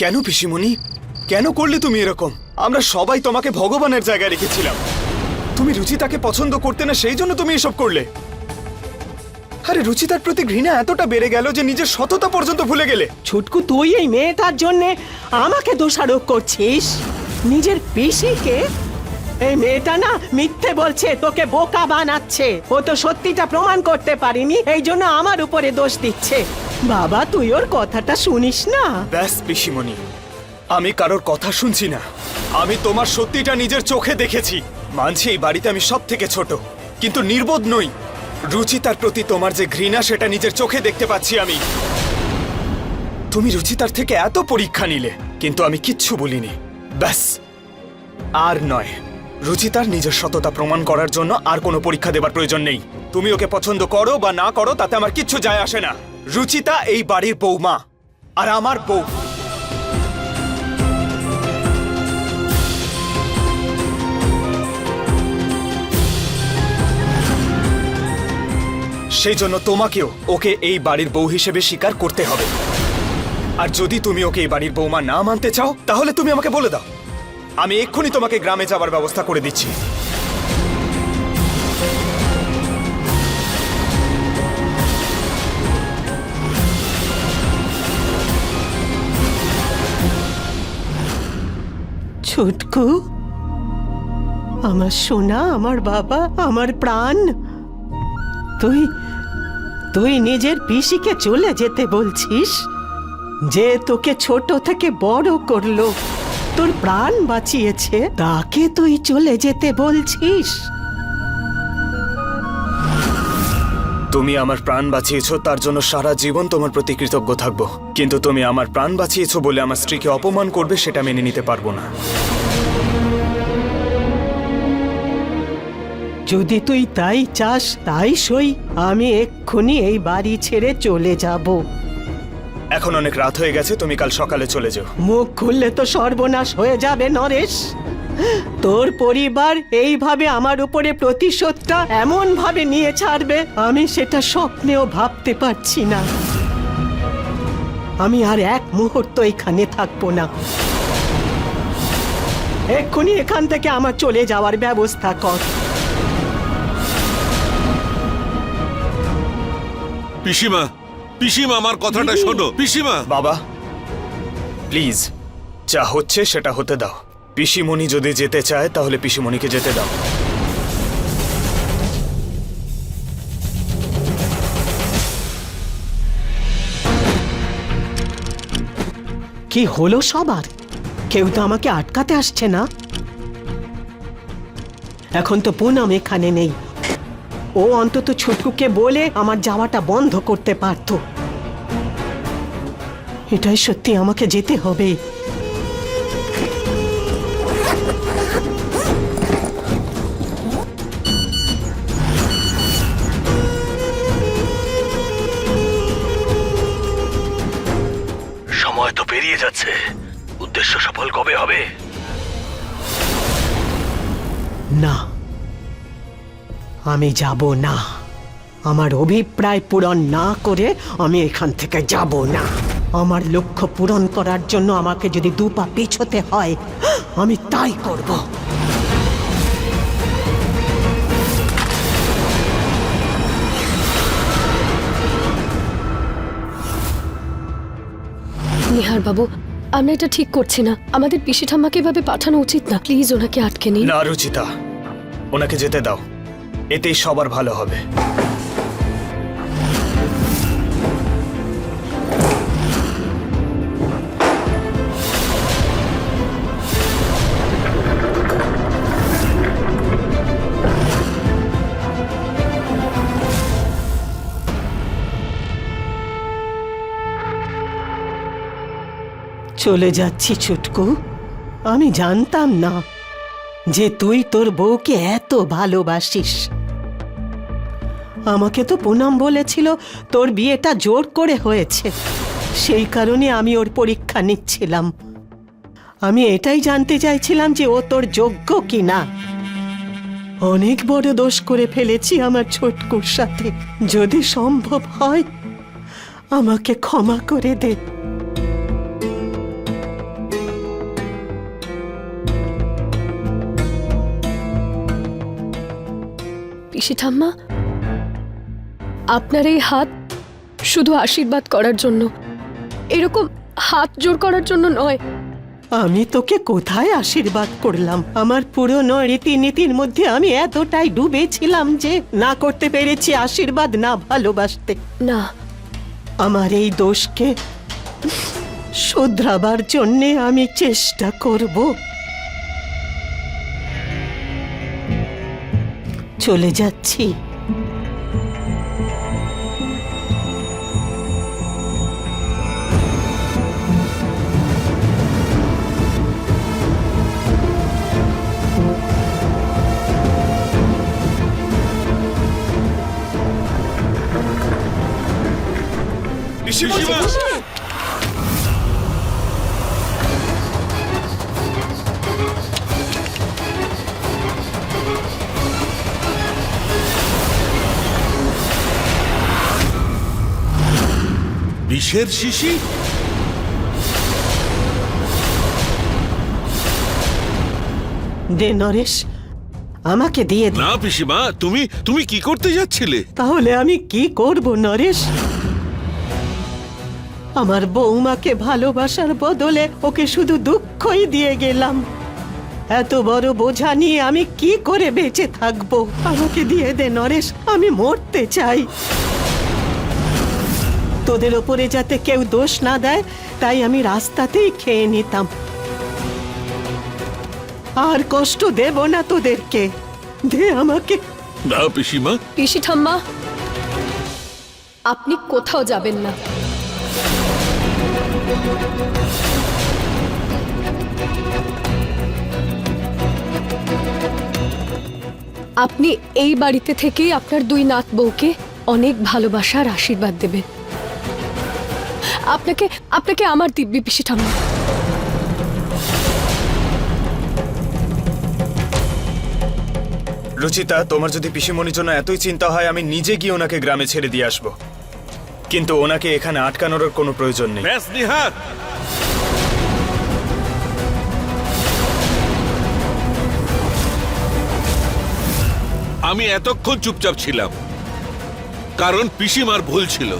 কেন পিসিমণি, কেন করলে তুমি এরকম? আমরা সবাই তোমাকে ভগবানের জায়গায় রেখেছিলাম। তুমি রুচিতাকে পছন্দ করতে না, সেই জন্য তুমি এসব করলে। আরে রুচিতার প্রতি ঘৃণা এতটা বেড়ে গেল যে নিজের সততা পর্যন্ত ভুলে গেলে। ছুটকু, তুই এই মেয়েটার জন্যে আমাকে দোষারোপ করছিস? নিজের পিসিকে? এই মেয়েটা না মিথ্যে বলছে, তোকে বোকা বানাচ্ছে। ও তো সত্যিটা প্রমাণ করতে পারিনি, এই জন্য আমার উপরে দোষ দিচ্ছে। বাবা, তুই ওর কথাটা শুনিস না। ব্যাস পিসিমণি, আমি কারোর কথা শুনছি না। আমি তোমার সত্যিটা নিজের চোখে দেখেছি। মানছি এই বাড়িতে আমি সব থেকে ছোট, কিন্তু নির্বোধ নই। রুচিতার প্রতি তোমার যে ঘৃণা, সেটা নিজের চোখে দেখতে পাচ্ছি আমি। তুমি রুচিতার থেকে এত পরীক্ষা নিলে, কিন্তু আমি কিচ্ছু বলিনি। ব্যাস, আর নয়। রুচিতার নিজের সততা প্রমাণ করার জন্য আর কোনো পরীক্ষা দেবার প্রয়োজন নেই। তুমি ওকে পছন্দ করো বা না করো, তাতে আমার কিচ্ছু যায় আসে না। রুচিতা এই বাড়ির বৌমা, আর আমার বউ। সেই জন্য তোমাকেও ওকে এই বাড়ির বউ হিসেবে স্বীকার করতে হবে। আর যদি তুমি ওকে এই বাড়ির বৌমা না মানতে চাও, তাহলে তুমি আমাকে বলে দাও। আমি এক্ষুনি তোমাকে গ্রামে যাওয়ার ব্যবস্থা করে দিচ্ছি। ছুটকু, আমার সোনা, আমার বাবা, আমার প্রাণ, তুই তুই নিজের পিসিকে চলে যেতে বলছিস? যে তোকে ছোট থেকে বড় করলো, তোর প্রাণ বাঁচিয়েছে, তাকে তুই চলে যেতে বলছিস? তুমি আমার প্রাণ বাঁচিয়েছো, তার জন্য সারা জীবন তোমার প্রতি কৃতজ্ঞ থাকবো। কিন্তু তুমি আমার প্রাণ বাঁচিয়েছো বলে আমার স্ত্রীকে অপমান করবে, সেটা মেনে নিতে পারবো না। যদি তুই তাই চাস, তাই সই। আমি এক্ষুনি এই বাড়ি ছেড়ে চলে যাব। এখন অনেক রাত হয়ে গেছে, তুমি কাল সকালে চলে যাও। মুখ খুললে তো সর্বনাশ হয়ে যাবে নরেশ। তোর পরিবার এইভাবে আমার উপরে প্রতিশোধটা এমন ভাবে নিয়ে ছাড়বে, আমি সেটা স্বপ্নেও ভাবতে পারছি না। আমি আর এক মুহূর্ত এখানে থাকবো না। এক্ষুনি এখান থেকে আমার চলে যাওয়ার ব্যবস্থা কর। পিসিমা, পিসিমা, আমার কথাটা শোনো। পিসিমা, বাবা প্লিজ, যা হচ্ছে সেটা হতে দাও। পিসিমণি যদি যেতে চায়, তাহলে পিসিমণিকে যেতে দাও। কি হলো সবার? কেউ তো আমাকে আটকাতে আসছে না। এখন তো পুনম এখানে নেই। ও অন্তত ছুটকুকে বলে আমার যাওয়াটা বন্ধ করতে পারত। এটাই সত্যি, আমাকে যেতে হবে। সময় তো পেরিয়ে যাচ্ছে, উদ্দেশ্য সফল কবে হবে? না, আমি যাব না। আমার অভিপ্রায় পূরণ না করে আমি এখান থেকে যাব না। আমার লক্ষ্য পূরণ করার জন্য আমাকে যদি দু পা পিছোতে হয়, আমি তাই করব। নিহার বাবু, আমরা এটা ঠিক করছি না। আমাদের পিসি ঠাম্মাকে এভাবে পাঠানো উচিত না। প্লিজ ওনাকে আটকে নিন। না রুচিতা, ওনাকে যেতে দাও, এতেই সবার ভালো হবে। চলে যাচ্ছি ছুটকু। আমি জানতাম না যে তুই তোর বউকে এত ভালোবাসিস। আমাকে তো পুনম বলেছিল তোর বিয়েটা জোর করে হয়েছে, সেই কারণে আমি ওর পরীক্ষা নিচ্ছিলাম। আমি এটাই জানতে চাইছিলাম যে ও তোর যোগ্য কিনা। অনেক বড় দোষ করে ফেলেছি আমার ছোটকুর সাথে। যদি সম্ভব হয় আমাকে ক্ষমা করে দে। পিসি ঠাম্মা, আপনার এই হাত শুধু আশীর্বাদ করার জন্য, এরকম হাত জোর করার জন্য নয়। আমি তোকে কোথায় আশীর্বাদ করলাম? আমার পুরনো রীতিনীতির মধ্যে আমি এতটাই ডুবেছিলাম যে না করতে পেরেছি আশীর্বাদ, না ভালোবাসতে। না, আমার এই দোষকে শুধরাবার জন্যে আমি চেষ্টা করব। চলে যাচ্ছি। পিসিমা, বিষের শিশি? দে নরেশ, আমাকে দিয়ে দে। না পিসিমা, তুমি তুমি কি করতে যাচ্ছিলে? তাহলে আমি কি করব নরেশ? আমার বৌমাকে ভালোবাসার বদলে ওকে শুধু দুঃখই দিয়ে গেলাম। এত বড় বোঝা নিয়ে আমি কি করে বেঁচে থাকবো? আমাকে দিয়ে দে নরেশ, আমি মরতে চাই। তোদের ওপরে যাতে কেউ দোষ না দেয় তাই আমি রাস্তাতেই খেয়ে নিতাম। আর কষ্ট দেব না তোদেরকে। দে আমাকে। না পিসিমা। পিসি ঠাম্মা, আপনি কোথাও যাবেন না। আপনি এই বাড়িতে থেকেই আপনার দুই নাত বউকে অনেক ভালোবাসার আশীর্বাদ দেবেন। আপনাকে আপনাকে আমার দিব্যি পিসি ঠাম্মা। রুচিতা, তোমার যদি পিসিমণির জন্য এতই চিন্তা হয়, আমি নিজে গিয়ে ওনাকে গ্রামে ছেড়ে দিয়ে আসবো, কিন্তু ওনাকে এখানে আটকানোর কোনো প্রয়োজন নেই। ব্যাস নিহার, আমি এতক্ষণ চুপচাপ ছিলাম কারণ পিসিমার ভুল ছিল,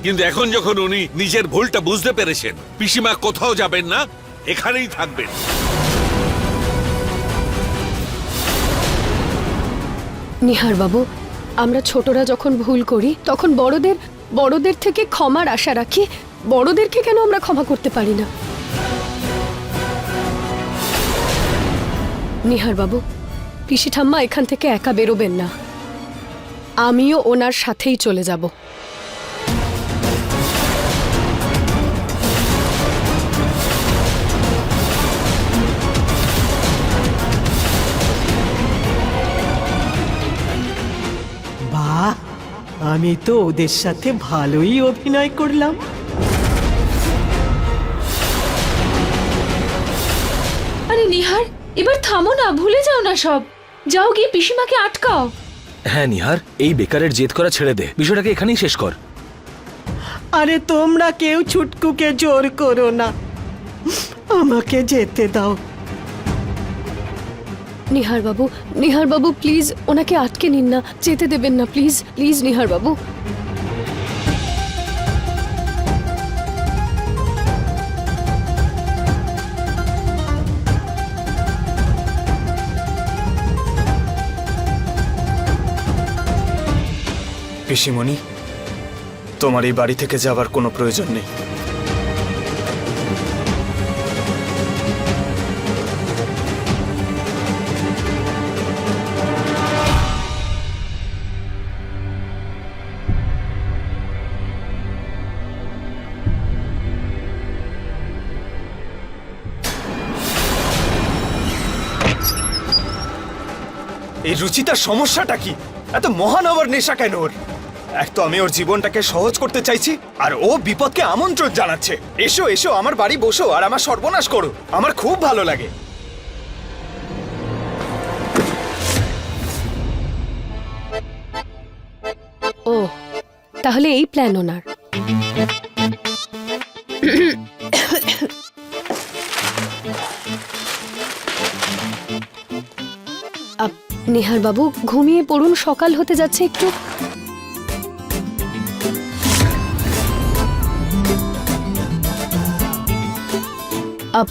কিন্তু এখন যখন উনি নিজের ভুলটা বুঝতে পেরেছেন, পিসিমা কোথাও যাবেন না, এখানেই থাকবেন। নিহার বাবু, আমরা ছোটরা যখন ভুল করি তখন বড়দের থেকে ক্ষমার আশা রাখি। বড়দেরকে কেন আমরা ক্ষমা করতে পারি না? নিহার বাবু, পিসি ঠাম্মা এখান থেকে একা বেরোবেন না, আমিও ওনার সাথেই চলে যাব। বাহ, আমি তো ওদের সাথে ভালোই অভিনয় করলাম। আরে নিহার, এবার থামো না, ভুলে যাও না সব। যাও গিয়ে পিসিমাকে আটকাও। হ্যাঁ নিহার, এই বেকারের জেদ করা ছেড়ে দে, বিষয়টাকে এখানেই শেষ কর। আরে তোমরা কেউ ছুটকুকে জোর করো না, আমাকে যেতে দাও। নিহার বাবু প্লিজ ওনাকে আটকে নিন না, যেতে দেবেন না প্লিজ, প্লিজ নিহার বাবু। পিসিমণি, তোমার এই বাড়ি থেকে যাবার কোনো প্রয়োজন নেই। এই রুচিতার সমস্যাটা কি? এত মহানবর নেশা কেন ওর? এক তো আমি ওর জীবনটাকে সহজ করতে চাইছি, আর ও বিপদকে আমন্ত্রণ জানাচ্ছে। এসো এসো, আমার বাড়ি বসো আর আমার সর্বনাশ করো, আমার খুব ভালো লাগে। ও, তাহলে এই প্ল্যান ওনার। নিহার বাবু ঘুমিয়ে পড়ুন, সকাল হতে যাচ্ছে একটু। আপ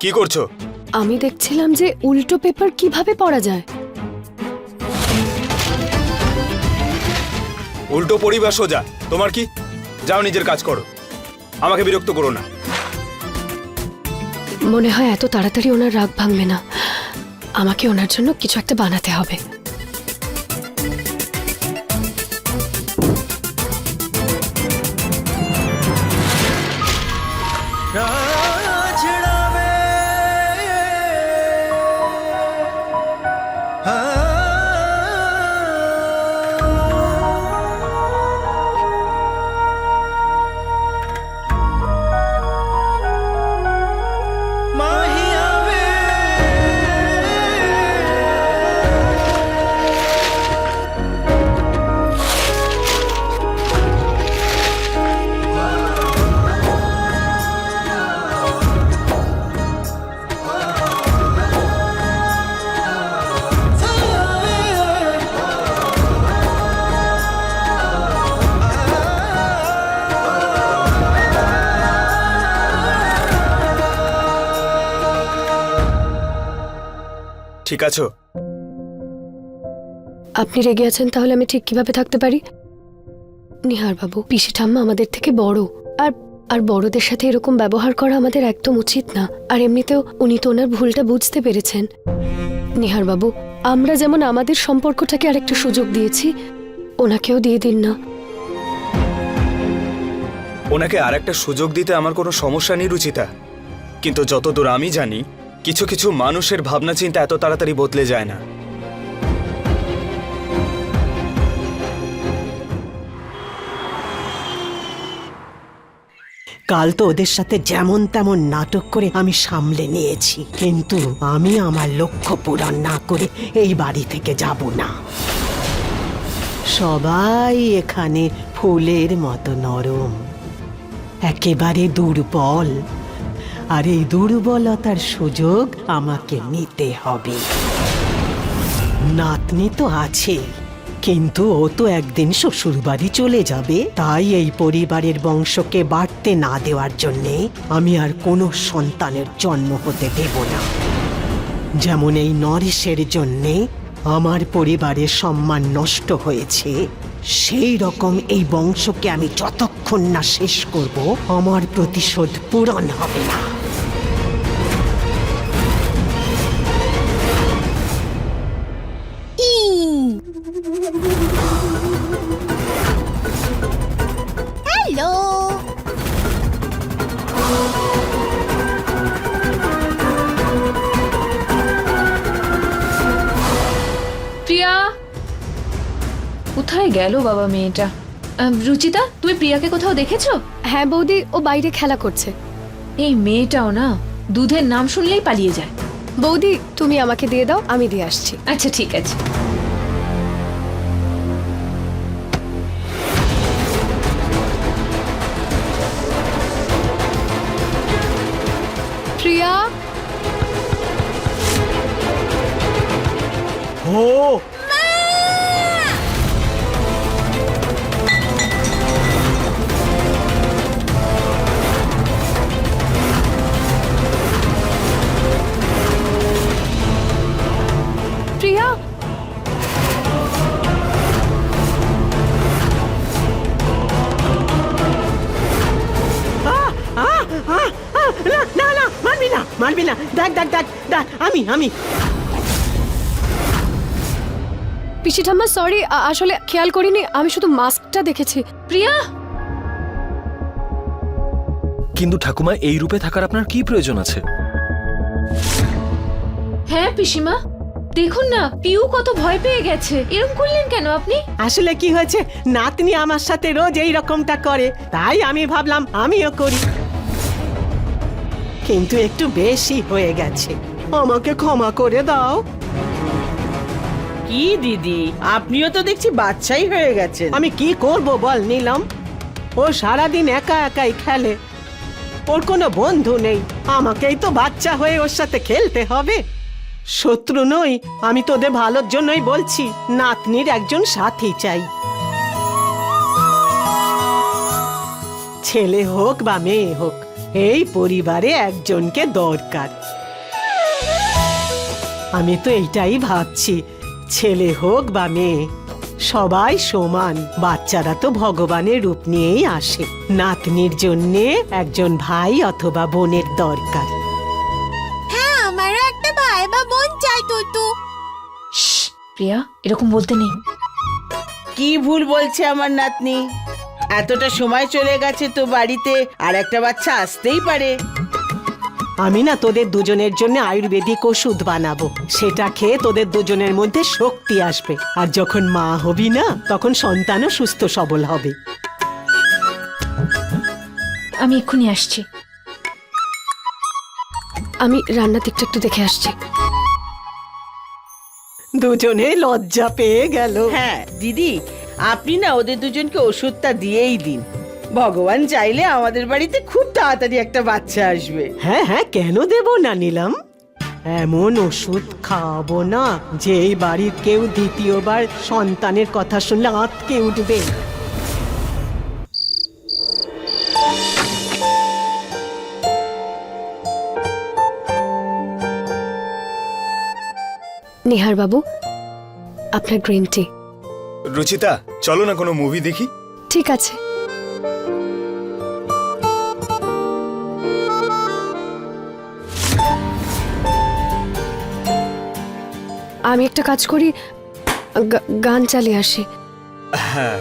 কি করছো? আমি দেখছিলাম যে উল্টো পেপার কিভাবে পড়া যায়। উল্টো পরিবার সোজা, তোমার কি? যাও নিজের কাজ করো, আমাকে বিরক্ত করো না। মনে হয় এত তাড়াতাড়ি ওনার রাগ ভাঙবে না, আমাকে ওনার জন্য কিছু একটা বানাতে হবে। ঠিক আছো? আপনি রেগে আছেন, তাহলে আমি ঠিক কিভাবে থাকতে পারি? নিহার বাবু, পিসি ঠাম্মা আমাদের থেকে বড়, আর আর বড়দের সাথে এরকম ব্যবহার করা আমাদের একদম উচিত না। আর এমনিতেও উনি তো ওনার ভুলটা বুঝতে পেরেছেন। নিহার বাবু, আমরা যেমন আমাদের সম্পর্কটাকে আরেকটু সুযোগ দিয়েছি, ওনাকেও দিয়ে দিন না। ওনাকে আর একটা সুযোগ দিতে আমার কোনো সমস্যা নেই রুচিতা, কিন্তু যতদূর আমি জানি কিছু কিছু মানুষের ভাবনা চিন্তা এত তাড়াতাড়ি বদলে যায় না। কাল তো ওদের সাথে যেমন তেমন নাটক করে আমি সামলে নিয়েছি, কিন্তু আমি আমার লক্ষ্য পূরণ না করে এই বাড়ি থেকে যাব না। সবাই এখানে ফুলের মতো নরম, একেবারে দুর্বল, আর এই দুর্বলতার সুযোগ আমাকে নিতে হবে। নাতনি তো আছে, কিন্তু ও তো একদিন শ্বশুরবাড়ি চলে যাবে, তাই এই পরিবারের বংশকে বাড়তে না দেওয়ার জন্যে আমি আর কোনো সন্তানের জন্ম হতে দেব না। যেমন এই নরেশের জন্যে আমার পরিবারের সম্মান নষ্ট হয়েছে, সেই রকম এই বংশকে আমি যতক্ষণ না শেষ করব, আমার প্রতিশোধ পূরণ হবে না। হ্যালো, প্রিয়া কোথায় গেল বাবা মেয়েটা? রুচিতা, তুমি প্রিয়াকে কোথাও দেখেছো? হ্যাঁ বৌদি, ও বাইরে খেলা করছে। এই মেয়েটাও না, দুধের নাম শুনলেই পালিয়ে যায়। বৌদি, তুমি আমাকে দিয়ে দাও, আমি দিয়ে আসছি। আচ্ছা ঠিক আছে। প্রিয়া, ও প্রিয়া, না না, মারবি না, মারবি না, দেখ দেখ দেখ দেখ, আমি পিসি ঠাম্মা সরি, আসলে খেয়াল করিনি, আমি শুধু মাস্কটা দেখেছি। প্রিয়া, কিন্তু ঠাকুমা এই রূপে থাকার আপনার কি প্রয়োজন আছে? হ্যাঁ পিসিমা, দেখুন না পিউ কত ভয় পেয়ে গেছে। এরকম করলেন কেন আপনি? আসলে কি হয়েছে, নাতনি আমার সাথে রোজ এই রকমটা করে, তাই আমি ভাবলাম আমিও করি, কিন্তু একটু বেশি হয়ে গেছে, আমাকে ক্ষমা করে দাও। কি দিদি, আপনিও তো দেখছি বাচ্চাই হয়ে গেছেন। আমি কি করব বল নিলাম, ও সারাদিন একা একাই খেলে, ওর কোনো বন্ধু নেই, আমাকেই তো বাচ্চা হয়ে ওর সাথে খেলতে হবে। শত্রু নই, আমি তোদের ভালোর জন্যই বলছি, নাতনির একজন সাথী চাই, ছেলে হোক বা মেয়ে হোক, এই পরিবারে একজনকে দরকার। আমি তো এইটাই ভাবছি, ছেলে হোক বা মেয়ে সবাই সমান, বাচ্চারা তো ভগবানের রূপ নিয়েই আসে, নাতনির জন্যে একজন ভাই অথবা বোনের দরকার। হ্যাঁ, আমারও একটা ভাই বা বোন চাই তো। প্রিয়া, এরকম বলতে নেই। কি ভুল বলছে আমার নাতনি? এতটা সময় চলে গেছে তো বাড়িতে আর একটা বাচ্চা আসতেই পারে। আমি না তোদের দুজনের জন্য আয়ুর্বেদিক ওষুধ বানাবো, সেটা খেয়ে তোদের দুজনের মধ্যে শক্তি আসবে, আর যখন মা হবি না তখন সন্তানও সুস্থ সবল হবে। আমি এক্ষুনি আসছি। আমি রান্নার দিকটা একটু দেখে আসছি। দুজনে লজ্জা পেয়ে গেল। হ্যাঁ দিদি, আপনি না ওদের দুজনকে ওষুধটা দিয়েই দিন, ভগবান চাইলে আমাদের বাড়িতে খুব তাড়াতাড়ি একটা বাচ্চা আসবে। হ্যাঁ হ্যাঁ, কেন দেব না নিলাম, এমন ওষুধ খাওয়াবো না যে এই বাড়ির কেউ দ্বিতীয়বার সন্তানের কথা শুনলে আঁতকে উঠবে। নিহার বাবু, আপনার গ্রিন টি। রুচিতা, চলো না কোনো মুভি দেখি। ঠিক আছে। আমি একটা কাজ করি, গান চালিয়ে আসি। হ্যাঁ,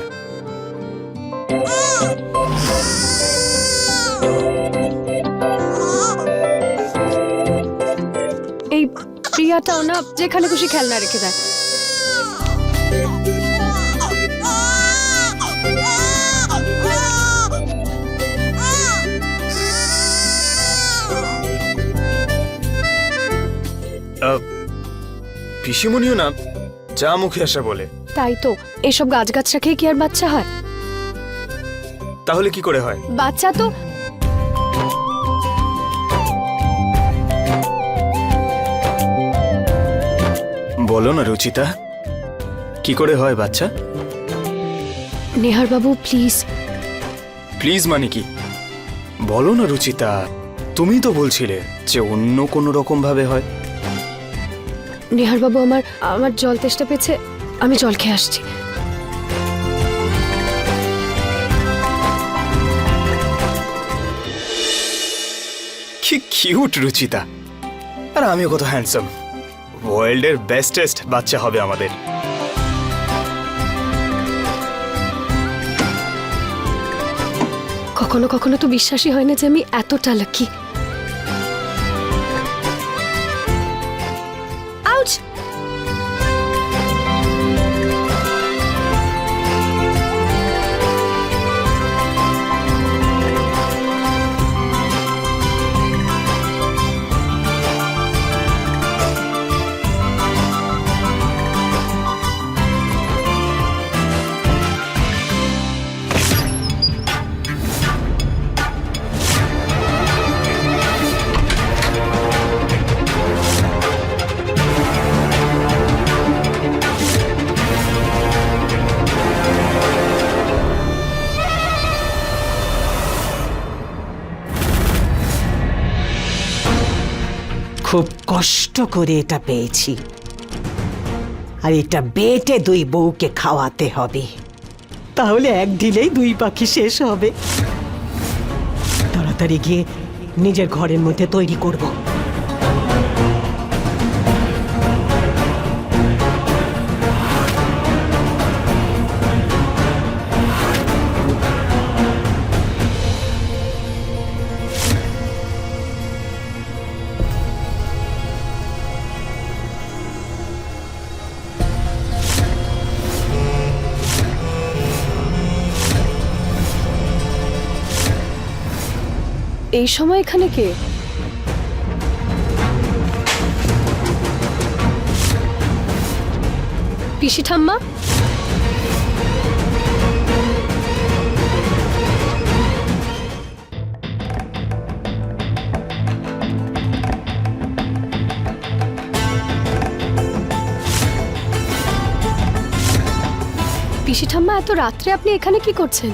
এই প্রিয়াটাও না যেখানে খুশি খেলনা রেখে দেয়। পিসিমণিও না যা মুখে আসা বলে। তাই তো, এসব গাছগাছরা খেয়ে কি আর বাচ্চা হয়? তাহলে কি করে হয়? বাচ্চা তো বলো না রুচিতা, কি করে হয় বাচ্চা? নিহার বাবু প্লিজ। প্লিজ মানে কি? বলো না রুচিতা, তুমি তো বলছিলে যে অন্য কোনো রকম ভাবে হয়। নিহার বাবু, আমার জল তেষ্টা পেয়েছে, আমি জল খেয়ে আসছি। কি কিউট রুচিতা, আর আমিও কত হ্যান্ডসাম, ওয়ার্ল্ডের বেস্টেস্ট বাচ্চা হবে আমাদের। কখনো কখনো তো বিশ্বাসই হয় না যে আমি এতটা লাকি। আউচ! খুব কষ্ট করে এটা পেয়েছি, আর এটা বেটে দুই বউকে খাওয়াতে হবে, তাহলে এক ঢিলেই দুই পাখি শেষ হবে। তাড়াতাড়ি গিয়ে নিজের ঘরের মধ্যে তৈরি করব। এই সময় এখানে কে? পিসি ঠাম্মা? পিসি ঠাম্মা, এত রাত্রে আপনি এখানে কি করছেন?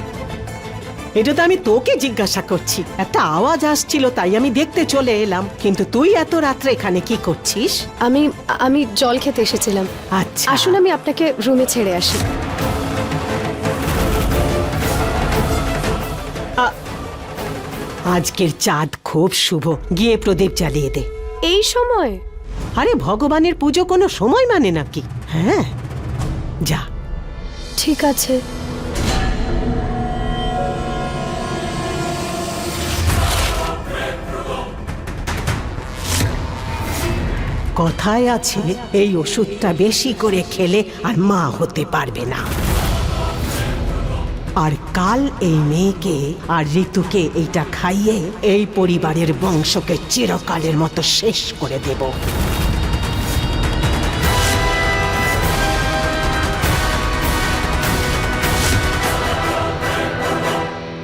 এটা তো আমি তোকে জিজ্ঞাসা করছি। একটা আওয়াজ আসছিল তাই আমি দেখতে চলে এলাম, কিন্তু তুই এত রাত্রে এখানে কি করছিস? আমি জল খেতে এসেছিলাম। আচ্ছা, আসুন আমি আপনাকে রুমে ছেড়ে আসি। আজকের চাঁদ খুব শুভ, গিয়ে প্রদীপ জ্বালিয়ে দে। এই সময়? আরে ভগবানের পুজো কোনো সময় মানে নাকি? হ্যাঁ, যা। ঠিক আছে। কথায় আছে এই ওষুধটা বেশি করে খেলে আর মা হতে পারবে না। আর কাল এই মেয়েকে আর ঋতুকে এইটা খাইয়ে এই পরিবারের বংশকে চিরকালের মতো শেষ করে দেব।